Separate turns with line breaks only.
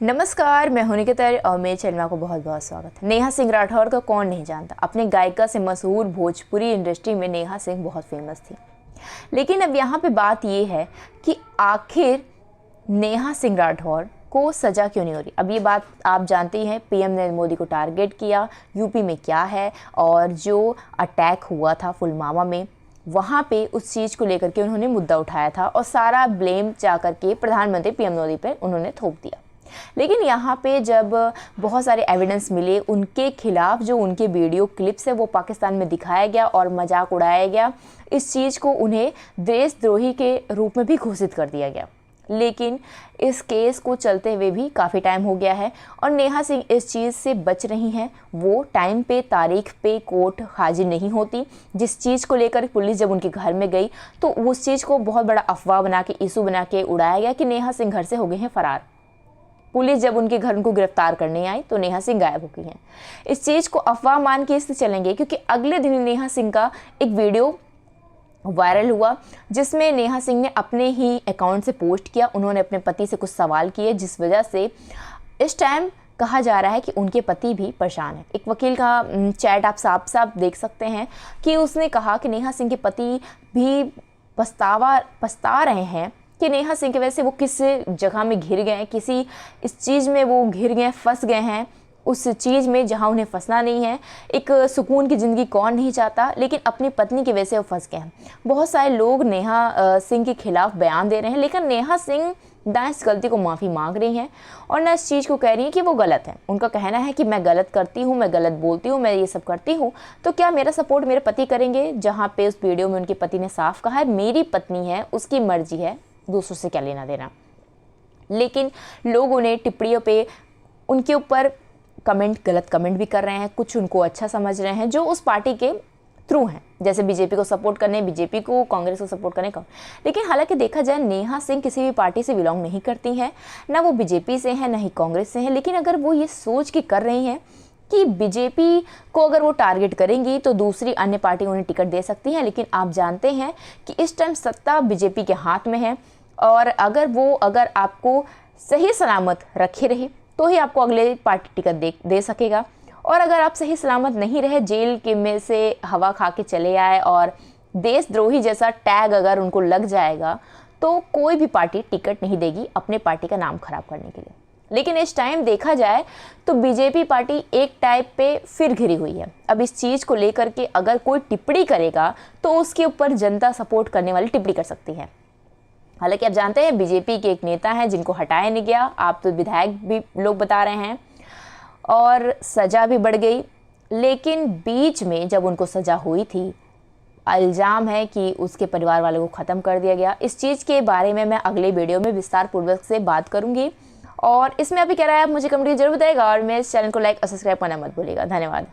नमस्कार, मैं हूं निकिता और मेरे चैनल में आपको बहुत बहुत स्वागत है। नेहा सिंह राठौर को कौन नहीं जानता। अपने गायिका से मशहूर भोजपुरी इंडस्ट्री में नेहा सिंह बहुत फेमस थी। लेकिन अब यहाँ पे बात ये है कि आखिर नेहा सिंह राठौर को सज़ा क्यों नहीं हो रही। अब ये बात आप जानते ही हैं, पीएम नरेंद्र मोदी को टारगेट किया, यूपी में क्या है, और जो अटैक हुआ था पुलवामा में, वहाँ पे उस चीज़ को लेकर के उन्होंने मुद्दा उठाया था और सारा ब्लेम जा करके प्रधानमंत्री पीएम मोदी पर उन्होंने थोप दिया। लेकिन यहाँ पे जब बहुत सारे एविडेंस मिले उनके खिलाफ, जो उनके वीडियो क्लिप्स है वो पाकिस्तान में दिखाया गया और मजाक उड़ाया गया, इस चीज़ को उन्हें देशद्रोही के रूप में भी घोषित कर दिया गया। लेकिन इस केस को चलते हुए भी काफ़ी टाइम हो गया है और नेहा सिंह इस चीज़ से बच रही हैं। वो टाइम पे, तारीख पे कोर्ट हाजिर नहीं होती। जिस चीज़ को लेकर पुलिस जब उनके घर में गई तो उस चीज़ को बहुत बड़ा अफवाह बना के, इशू बना के उड़ाया गया कि नेहा सिंह घर से हो गए हैं फरार। पुलिस जब उनके घर उनको गिरफ्तार करने आई तो नेहा सिंह गायब हो गई हैं। इस चीज़ को अफवाह मान के इससे चलेंगे क्योंकि अगले दिन नेहा सिंह का एक वीडियो वायरल हुआ जिसमें नेहा सिंह ने अपने ही अकाउंट से पोस्ट किया। उन्होंने अपने पति से कुछ सवाल किए जिस वजह से इस टाइम कहा जा रहा है कि उनके पति भी परेशान है। एक वकील का चैट आप साफ साफ देख सकते हैं कि उसने कहा कि नेहा सिंह के पति भी पछता रहे हैं कि नेहा सिंह की वजह से वो किस जगह में घिर गए हैं, किसी इस चीज़ में वो घिर गए, फंस गए हैं उस चीज़ में जहां उन्हें फंसना नहीं है। एक सुकून की ज़िंदगी कौन नहीं चाहता, लेकिन अपनी पत्नी की वजह से वो फंस गए हैं। बहुत सारे लोग नेहा सिंह के खिलाफ बयान दे रहे हैं, लेकिन नेहा सिंह ना इस गलती को माफ़ी मांग रही हैं और ना इस चीज़ को कह रही हैं कि वो गलत है। उनका कहना है कि मैं गलत करती हूँ, मैं गलत बोलती हूँ, मैं ये सब करती हूँ, तो क्या मेरा सपोर्ट मेरे पति करेंगे। जहाँ पे उस वीडियो में उनके पति ने साफ कहा है मेरी पत्नी है, उसकी मर्जी है, दूसरों से क्या लेना देना। लेकिन लोग उन्हें टिप्पणियों पे उनके ऊपर गलत कमेंट भी कर रहे हैं। कुछ उनको अच्छा समझ रहे हैं जो उस पार्टी के थ्रू हैं, जैसे बीजेपी को सपोर्ट करने, बीजेपी को, कांग्रेस को सपोर्ट करने का। लेकिन हालांकि देखा जाए नेहा सिंह किसी भी पार्टी से बिलोंग नहीं करती हैं, ना वो बीजेपी से हैं, ना ही कांग्रेस से हैं। लेकिन अगर वो ये सोच के कर रही हैं कि बीजेपी को अगर वो टारगेट करेंगी तो दूसरी अन्य पार्टी उन्हें टिकट दे सकती हैं। लेकिन आप जानते हैं कि इस टाइम सत्ता बीजेपी के हाथ में है और अगर आपको सही सलामत रखे रही तो ही आपको अगले पार्टी टिकट दे सकेगा। और अगर आप सही सलामत नहीं रहे, जेल के में से हवा खा के चले आए और देशद्रोही जैसा टैग अगर उनको लग जाएगा तो कोई भी पार्टी टिकट नहीं देगी अपने पार्टी का नाम खराब करने के लिए। लेकिन इस टाइम देखा जाए तो बीजेपी पार्टी एक टाइप पे फिर घिरी हुई है। अब इस चीज़ को लेकर के अगर कोई टिप्पणी करेगा तो उसके ऊपर जनता सपोर्ट करने वाली टिप्पणी कर सकती है। हालांकि आप जानते हैं बीजेपी के एक नेता हैं जिनको हटाया नहीं गया, आप तो विधायक भी लोग बता रहे हैं, और सज़ा भी बढ़ गई। लेकिन बीच में जब उनको सज़ा हुई थी, इल्ज़ाम है कि उसके परिवार वालों को ख़त्म कर दिया गया। इस चीज़ के बारे में मैं अगले वीडियो में विस्तार पूर्वक से बात करूँगी और इसमें अभी क्या रहा है आप मुझे कमेंट जरूर बताइएगा और मेरे चैनल को लाइक और सब्सक्राइब करना मत भूलिएगा। धन्यवाद।